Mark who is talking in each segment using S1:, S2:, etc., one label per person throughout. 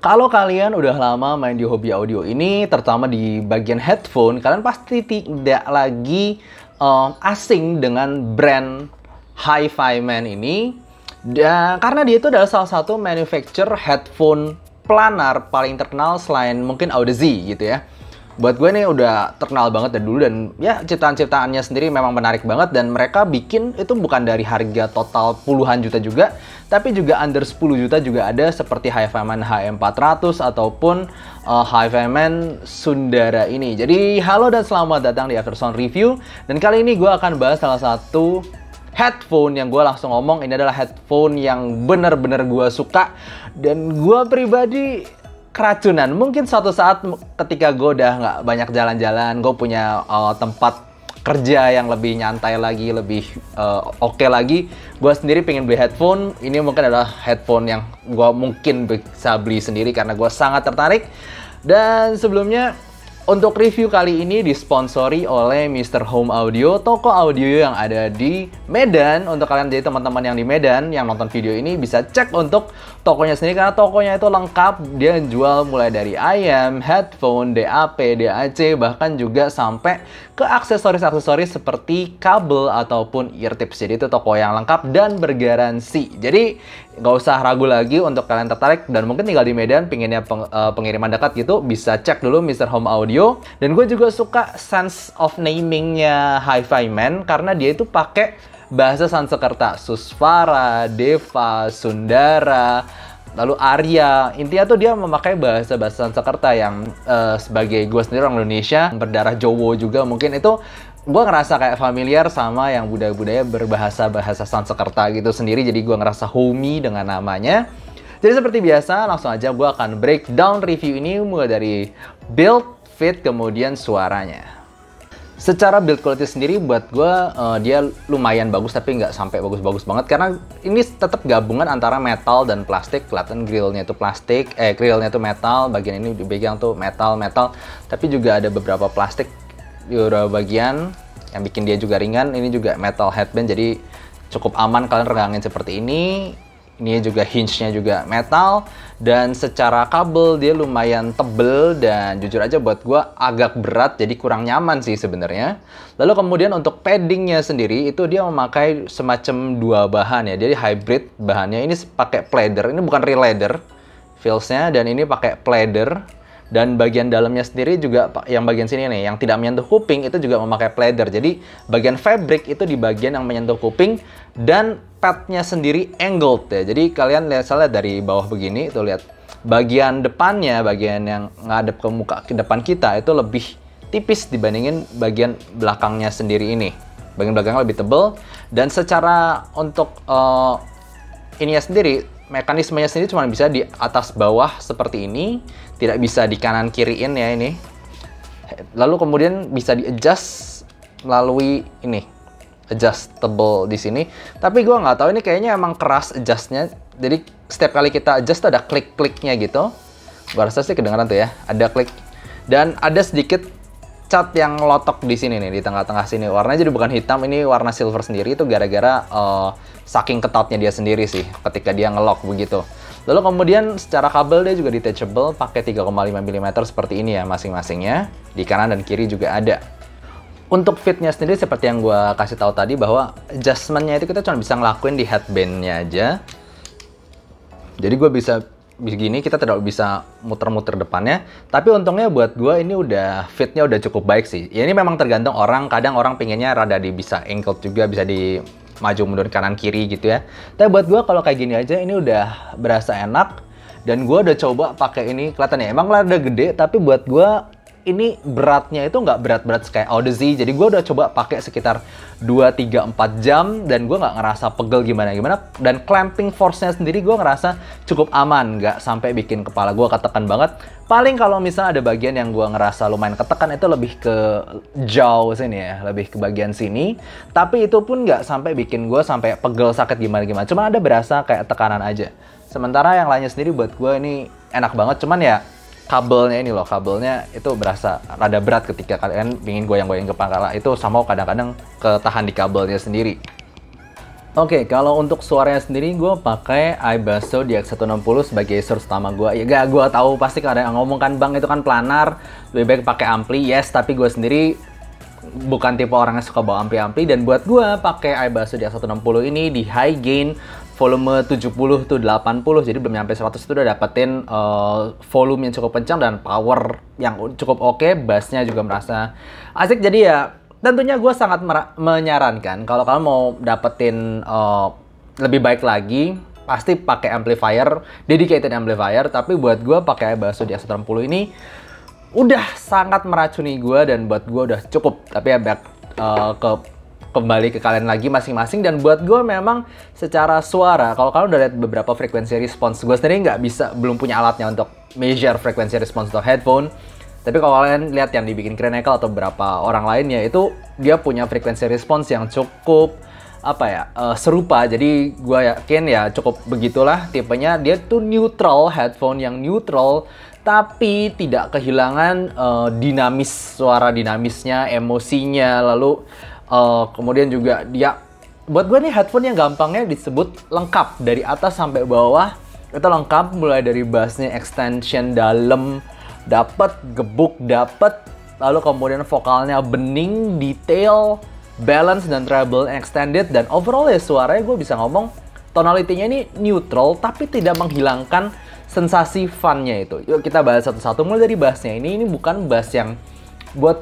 S1: Kalau kalian udah lama main di hobi audio ini, terutama di bagian headphone, kalian pasti tidak lagi asing dengan brand HiFiMan ini. Dan karena dia itu adalah salah satu manufacturer headphone planar paling terkenal selain mungkin Audeze gitu ya. Buat gue nih udah terkenal banget dari dulu, dan ya ciptaan-ciptaannya sendiri memang menarik banget, dan mereka bikin itu bukan dari harga total puluhan juta juga, tapi juga under 10 juta juga ada, seperti HiFiMan HM400 ataupun HiFiMan Sundara ini. Jadi halo dan selamat datang di Aftersound Review, dan kali ini gue akan bahas salah satu headphone yang gue langsung ngomong ini adalah headphone yang bener-bener gue suka, dan gue pribadi keracunan. Mungkin suatu saat ketika gue udah nggak banyak jalan-jalan, gue punya tempat kerja yang lebih nyantai lagi, lebih oke lagi, gue sendiri pengen beli headphone. Ini mungkin adalah headphone yang gue mungkin bisa beli sendiri karena gue sangat tertarik. Dan sebelumnya, untuk review kali ini disponsori oleh Mr. Home Audio, toko audio yang ada di Medan. Untuk kalian jadi teman-teman yang di Medan yang nonton video ini bisa cek untuk tokonya sendiri, karena tokonya itu lengkap. Dia jual mulai dari IM, headphone, DAP, DAC, bahkan juga sampai ke aksesoris-aksesoris seperti kabel ataupun ear tips. Jadi itu toko yang lengkap dan bergaransi. Jadi nggak usah ragu lagi untuk kalian tertarik dan mungkin tinggal di Medan, pinginnya pengiriman dekat gitu, bisa cek dulu Mr. Home Audio. Dan gue juga suka sense of namingnya HiFiMan karena dia itu pakai bahasa Sanskerta, Susvara, Deva, Sundara, lalu Arya. Intinya tuh dia memakai bahasa-bahasa Sanskerta yang sebagai gue sendiri orang Indonesia, berdarah Jowo juga mungkin, itu gue ngerasa kayak familiar sama yang budaya-budaya berbahasa-bahasa Sanskerta gitu sendiri. Jadi gue ngerasa homey dengan namanya. Jadi seperti biasa, langsung aja gue akan breakdown review ini mulai dari build, fit, kemudian suaranya. Secara build quality sendiri buat gue dia lumayan bagus, tapi nggak sampai bagus-bagus banget karena ini tetap gabungan antara metal dan plastik. Kelihatan grillnya itu plastik, grillnya itu metal, bagian ini dipegang tuh metal, tapi juga ada beberapa plastik di beberapa bagian yang bikin dia juga ringan. Ini juga metal headband, jadi cukup aman kalian regangin seperti ini. Ini juga hinge-nya juga metal, dan secara kabel dia lumayan tebel dan jujur aja buat gue agak berat, jadi kurang nyaman sih sebenarnya. Lalu kemudian untuk paddingnya sendiri itu dia memakai semacam dua bahan ya, jadi hybrid bahannya. Ini pakai pleather, ini bukan real leather feels-nya, dan ini pakai pleather. Dan bagian dalamnya sendiri juga, yang bagian sini nih, yang tidak menyentuh kuping, itu juga memakai pleather. Jadi bagian fabric itu di bagian yang menyentuh kuping, dan padnya sendiri angled ya. Jadi kalian lihat salah dari bawah begini, itu lihat bagian depannya, bagian yang ngadep ke muka ke depan kita itu lebih tipis dibandingin bagian belakangnya sendiri ini. Bagian belakangnya lebih tebal, dan secara untuk ininya sendiri, mekanismenya sendiri cuma bisa di atas bawah seperti ini, tidak bisa di kanan kiriin ya ini. Lalu kemudian bisa di adjust melalui ini, adjustable di sini. Tapi gue nggak tahu, ini kayaknya emang keras adjustnya. Jadi setiap kali kita adjust tuh ada klik-kliknya gitu. Gue rasa sih kedengeran tuh ya, ada klik. Dan ada sedikit cat yang lotok di sini nih, di tengah-tengah sini. Warnanya jadi bukan hitam, ini warna silver sendiri. Itu gara-gara saking ketatnya dia sendiri sih ketika dia ngelock begitu. Lalu kemudian secara kabel dia juga detachable, pakai 3,5 mm seperti ini ya masing-masingnya. Di kanan dan kiri juga ada. Untuk fitnya sendiri seperti yang gue kasih tahu tadi, bahwa adjustmentnya itu kita cuma bisa ngelakuin di headbandnya aja. Jadi gue bisa begini, kita tidak bisa muter-muter depannya. Tapi untungnya buat gue ini udah fitnya udah cukup baik sih. Ya ini memang tergantung orang, kadang orang pengennya rada bisa angled juga, bisa di maju mundur kanan kiri gitu ya. Tapi buat gue kalau kayak gini aja ini udah berasa enak. Dan gue udah coba pakai ini, kelihatan ya emang rada gede, tapi buat gue ini beratnya itu nggak berat-berat kayak Audeze. Jadi gue udah coba pakai sekitar 2, 3, 4 jam dan gue nggak ngerasa pegel gimana-gimana. Dan clamping force-nya sendiri gue ngerasa cukup aman, nggak sampai bikin kepala gue ketekan banget. Paling kalau misalnya ada bagian yang gue ngerasa lumayan ketekan, itu lebih ke jaw sini ya, lebih ke bagian sini. Tapi itu pun nggak sampai bikin gue sampai pegel sakit gimana-gimana. Cuma ada berasa kayak tekanan aja. Sementara yang lainnya sendiri buat gue ini enak banget. Cuman ya kabelnya ini loh, kabelnya itu berasa rada berat ketika kalian ingin goyang-goyang kepala. Itu sama kadang-kadang ketahan di kabelnya sendiri. Oke, kalau untuk suaranya sendiri gue pakai iBasso DX160 sebagai source utama gue. Ya gak, gue tahu pasti ada yang ngomong kan, bang itu kan planar, lebih baik pakai ampli. Yes, tapi gue sendiri bukan tipe orang yang suka bawa ampli-ampli, dan buat gue pakai iBasso DX160 ini di high gain volume 70 to 80, jadi belum nyampe 100 itu udah dapetin volume yang cukup kencang dan power yang cukup oke. Bassnya juga merasa asik, jadi ya tentunya gue sangat menyarankan kalau kalian mau dapetin lebih baik lagi, pasti pakai amplifier, dedicated amplifier. Tapi buat gue pakai iBasso DX160 ini udah sangat meracuni gue, dan buat gue udah cukup. Tapi ya kembali ke kalian lagi masing-masing. Dan buat gue memang secara suara, kalau kalian udah lihat beberapa frekuensi response, gue sendiri belum punya alatnya untuk measure frekuensi response untuk headphone. Tapi kalau kalian lihat yang dibikin Crinacle atau beberapa orang lainnya, itu dia punya frekuensi response yang cukup serupa. Jadi gue yakin ya cukup begitulah tipenya. Dia tuh neutral, headphone yang neutral, tapi tidak kehilangan suara dinamisnya, emosinya. Lalu kemudian juga dia, buat gue nih headphone yang gampangnya disebut lengkap dari atas sampai bawah. Itu lengkap, mulai dari bassnya extension dalam dapat, gebuk dapat, lalu kemudian vokalnya bening, detail, balance dan treble extended, dan overall ya suaranya gue bisa ngomong tonalitinya ini neutral tapi tidak menghilangkan sensasi funnya itu. Yuk kita bahas satu-satu, mulai dari bassnya. Ini bukan bass yang buat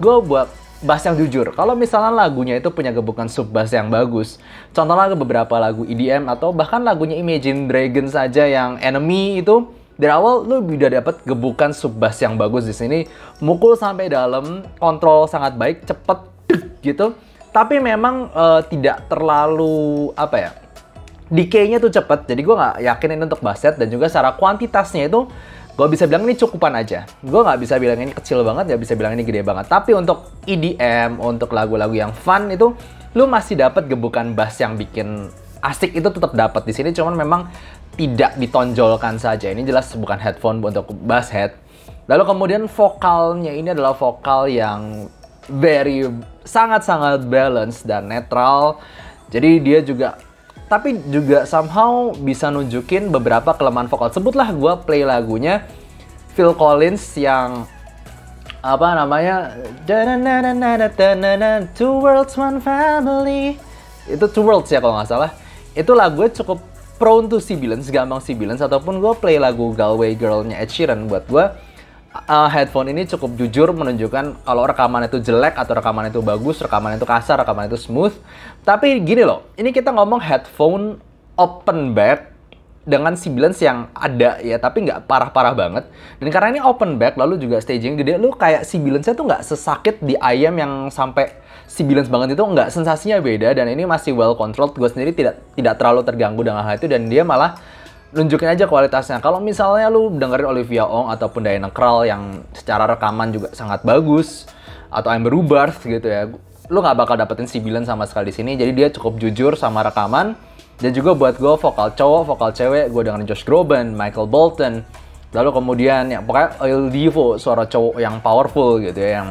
S1: bass yang jujur. Kalau misalnya lagunya itu punya gebukan sub bass yang bagus, contohnya beberapa lagu EDM atau bahkan lagunya Imagine Dragons saja yang Enemy, itu dari awal lu udah dapet gebukan sub bass yang bagus di sini, mukul sampai dalam, kontrol sangat baik, cepet gitu. Tapi memang tidak terlalu decay-nya tuh cepet. Jadi gue nggak yakin ini untuk bass set, dan juga secara kuantitasnya itu gue bisa bilang ini cukupan aja. Gue nggak bisa bilang ini kecil banget, nggak bisa bilang ini gede banget. Tapi untuk EDM, untuk lagu-lagu yang fun itu, lu masih dapet gebukan bass yang bikin asik, itu tetap dapat di sini. Cuman memang tidak ditonjolkan saja. Ini jelas bukan headphone untuk bass head. Lalu kemudian vokalnya ini adalah vokal yang sangat-sangat balance dan netral. Jadi dia juga, tapi juga somehow bisa nunjukin beberapa kelemahan vokal. Sebutlah gue play lagunya Phil Collins yang Two Worlds One Family. Itu Two Worlds ya kalau nggak salah. Itu lagunya cukup prone to sibilance, gampang sibilance. Ataupun gue play lagu Galway Girl-nya Ed Sheeran, buat gue headphone ini cukup jujur menunjukkan kalau rekaman itu jelek atau rekaman itu bagus, rekaman itu kasar, rekaman itu smooth. Tapi gini loh, ini kita ngomong headphone open back dengan sibilance yang ada ya, tapi nggak parah-parah banget. Dan karena ini open back, lalu juga staging gede, lu kayak sibilance-nya tuh nggak sesakit di ayam yang sampai sibilance banget itu, nggak, sensasinya beda. Dan ini masih well controlled. Gue sendiri tidak terlalu terganggu dengan hal itu, dan dia malah nunjukin aja kualitasnya. Kalau misalnya lu dengerin Olivia Ong ataupun Diana Krall yang secara rekaman juga sangat bagus, atau Amber Rubarth gitu ya, lu nggak bakal dapetin sibilance sama sekali di sini. Jadi dia cukup jujur sama rekaman. Dan juga buat gue vokal cowok, vokal cewek, gue dengerin Josh Groban, Michael Bolton. Lalu kemudian ya pokoknya Il Divo, suara cowok yang powerful gitu ya,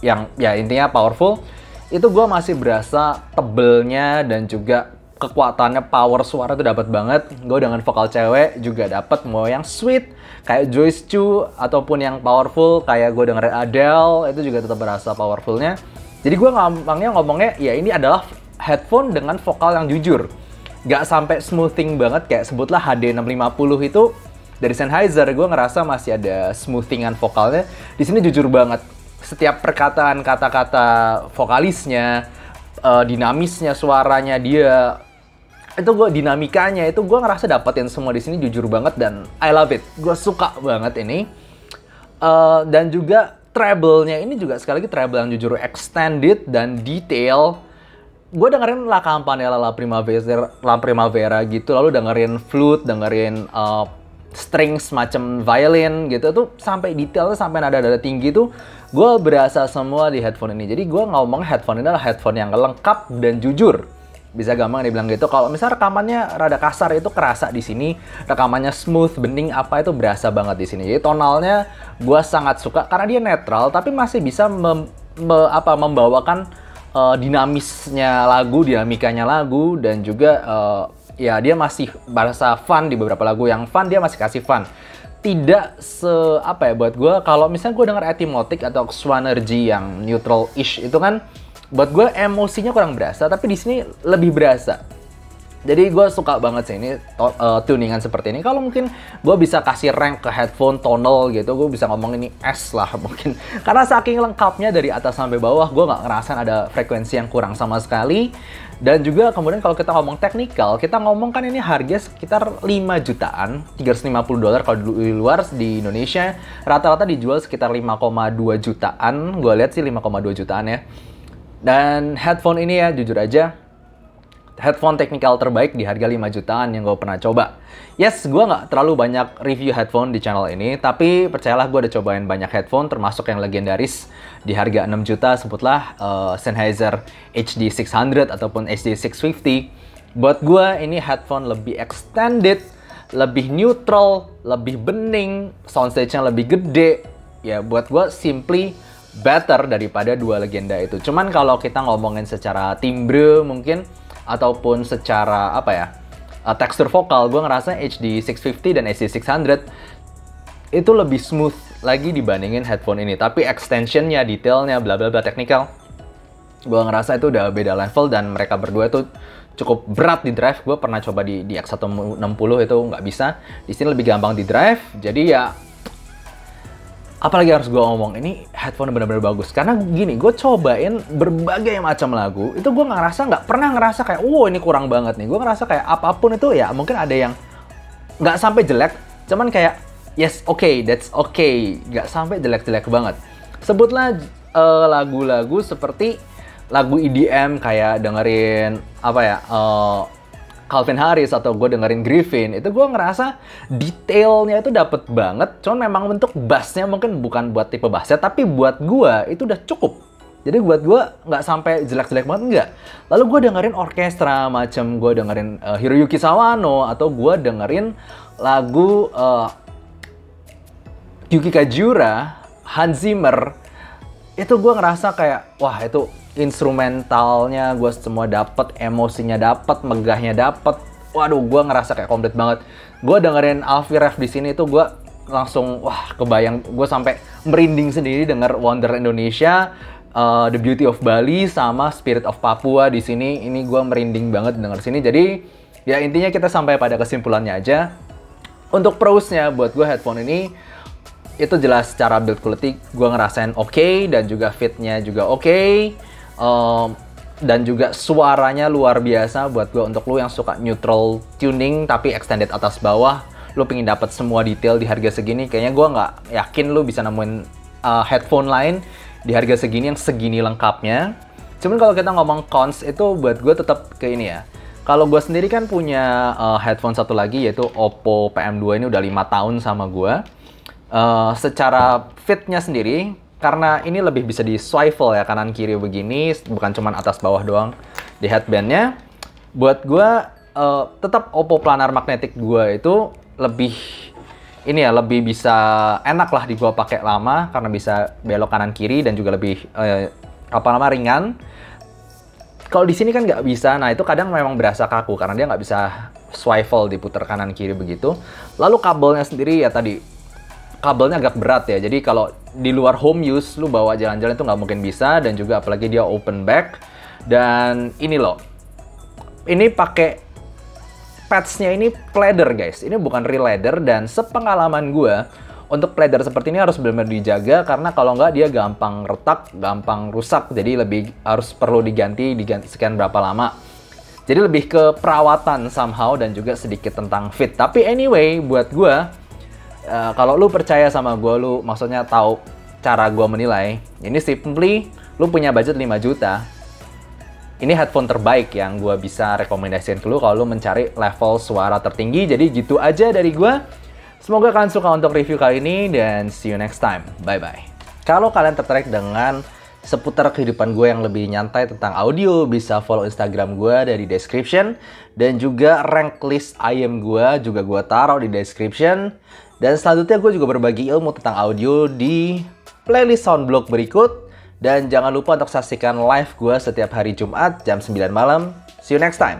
S1: yang ya intinya powerful. Itu gue masih berasa tebelnya, dan juga kekuatannya, power suara tuh dapat banget. Gue dengan vokal cewek juga dapat, mau yang sweet kayak Joyce Chu ataupun yang powerful kayak gue dengerin Adele, itu juga tetap berasa powerfulnya. Jadi gue gampangnya ngomongnya ya ini adalah headphone dengan vokal yang jujur. Gak sampai smoothing banget kayak sebutlah HD650 itu dari Sennheiser, gue ngerasa masih ada smoothingan vokalnya. Di sini jujur banget. Setiap perkataan kata-kata vokalisnya, dinamisnya suaranya dia, itu gue dinamikanya itu gue ngerasa dapetin semua di sini jujur banget, dan I love it. Gue suka banget ini. Dan juga treble-nya ini juga sekali lagi treble yang jujur extended dan detail. Gue dengerin La Campanella La Primavera gitu, lalu dengerin flute, dengerin string semacam violin gitu, tuh sampai detailnya, sampai nada-nada tinggi tuh gue berasa semua di headphone ini. Jadi gue ngomong headphone ini adalah headphone yang lengkap dan jujur, bisa gampang dibilang gitu. Kalau misalnya rekamannya rada kasar itu kerasa di sini, rekamannya smooth, bening apa itu berasa banget di sini. Jadi tonalnya gue sangat suka karena dia netral tapi masih bisa membawakan dinamisnya lagu, dinamikanya lagu, dan juga ya dia masih berasa fun di beberapa lagu yang fun, dia masih kasih fun. Tidak apa ya buat gue, kalau misalnya gue denger Etymotic atau Swanergy yang neutral-ish itu kan buat gue emosinya kurang berasa, tapi di sini lebih berasa. Jadi gue suka banget sih ini tuningan seperti ini. Kalau mungkin gue bisa kasih rank ke headphone tonal gitu, gue bisa ngomong ini S lah mungkin. Karena saking lengkapnya dari atas sampai bawah, gue nggak ngerasain ada frekuensi yang kurang sama sekali. Dan juga kemudian kalau kita ngomong teknikal, kita ngomong kan ini harga sekitar 5 jutaan, $350 kalau di luar. Di Indonesia rata-rata dijual sekitar 5,2 jutaan. Gue lihat sih 5,2 jutaan ya. Dan headphone ini ya jujur aja, headphone teknikal terbaik di harga 5 jutaan yang gue pernah coba. Yes, gue nggak terlalu banyak review headphone di channel ini, tapi percayalah gue udah cobain banyak headphone, termasuk yang legendaris di harga 6 juta, sebutlah Sennheiser HD600 ataupun HD650. Buat gue ini headphone lebih extended, lebih neutral, lebih bening, soundstage-nya lebih gede. Ya buat gue simply better daripada dua legenda itu. Cuman kalau kita ngomongin secara timbre mungkin, ataupun secara apa ya, tekstur vokal, gue ngerasa HD650 dan HD600 itu lebih smooth lagi dibandingin headphone ini. Tapi extensionnya, detailnya, bla bla bla, teknikal, gue ngerasa itu udah beda level, dan mereka berdua itu cukup berat di drive. Gue pernah coba di X160 itu nggak bisa. Di sini lebih gampang di drive. Jadi ya, apalagi harus gue ngomong, ini headphone bener-bener bagus. Karena gini, gue cobain berbagai macam lagu, itu gue nggak pernah ngerasa kayak, wow ini kurang banget nih. Gue ngerasa kayak apapun itu ya, mungkin ada yang nggak sampai jelek, cuman kayak, yes, okay, that's okay. Nggak sampai jelek-jelek banget. Sebutlah lagu-lagu seperti lagu EDM, kayak dengerin, apa ya, Calvin Harris atau gue dengerin Griffin, itu gue ngerasa detailnya itu dapet banget. Cuman memang bentuk bassnya mungkin bukan buat tipe bassnya, tapi buat gue itu udah cukup. Jadi buat gue nggak sampai jelek-jelek banget, enggak. Lalu gue dengerin orkestra, macam gue dengerin Hiroyuki Sawano, atau gue dengerin lagu Yuki Kajiura, Hans Zimmer. Itu gue ngerasa kayak, wah itu instrumentalnya gue semua dapet, emosinya dapet, megahnya dapet. Waduh, gue ngerasa kayak komplit banget. Gue dengerin Alfie Rev di sini tuh gue langsung wah kebayang, gue sampai merinding sendiri denger Wonder Indonesia, The Beauty of Bali, sama Spirit of Papua di sini. Ini gue merinding banget denger sini. Jadi ya intinya kita sampai pada kesimpulannya aja. Untuk pros-nya buat gue headphone ini itu jelas secara build quality gue ngerasain oke, dan juga fit-nya juga oke. Dan juga suaranya luar biasa. Buat gue, untuk lu yang suka neutral tuning tapi extended atas bawah, lu pengen dapat semua detail di harga segini, kayaknya gue nggak yakin lu bisa nemuin headphone lain di harga segini yang segini lengkapnya. Cuman kalau kita ngomong cons itu, buat gue tetap ke ini ya. Kalau gue sendiri kan punya headphone satu lagi, yaitu Oppo PM2. Ini udah 5 tahun sama gue. Secara fitnya sendiri, karena ini lebih bisa di swivel ya, kanan kiri begini, bukan cuman atas bawah doang di headbandnya. Buat gue tetap Oppo Planar Magnetic gue itu lebih ini ya, lebih bisa enak lah di gue pakai lama, karena bisa belok kanan kiri dan juga lebih ringan. Kalau di sini kan nggak bisa, nah itu kadang memang berasa kaku karena dia nggak bisa swivel, diputar kanan kiri begitu. Lalu kabelnya sendiri ya tadi, kabelnya agak berat ya, jadi kalau di luar home use, lu bawa jalan-jalan itu nggak mungkin bisa, dan juga apalagi dia open back. Dan ini loh, ini pakai pads-nya ini pleather guys, ini bukan real leather, dan sepengalaman gue, untuk pleather seperti ini harus benar-benar dijaga, karena kalau nggak dia gampang retak, gampang rusak, jadi lebih harus perlu diganti sekian berapa lama. Jadi lebih ke perawatan somehow, dan juga sedikit tentang fit. Tapi anyway, buat gue, kalau lu percaya sama gue, lu maksudnya tahu cara gue menilai, ini simply lu punya budget 5 juta. Ini headphone terbaik yang gue bisa rekomendasiin ke lu kalau lu mencari level suara tertinggi. Jadi gitu aja dari gue. Semoga kalian suka untuk review kali ini, dan see you next time. Bye-bye. Kalau kalian tertarik dengan seputar kehidupan gue yang lebih nyantai tentang audio, bisa follow Instagram gue dari description. Dan juga rank list IM gue juga gue taruh di description. Dan selanjutnya gue juga berbagi ilmu tentang audio di playlist Soundblock berikut. Dan jangan lupa untuk saksikan live gue setiap hari Jumat jam 9 malam. See you next time.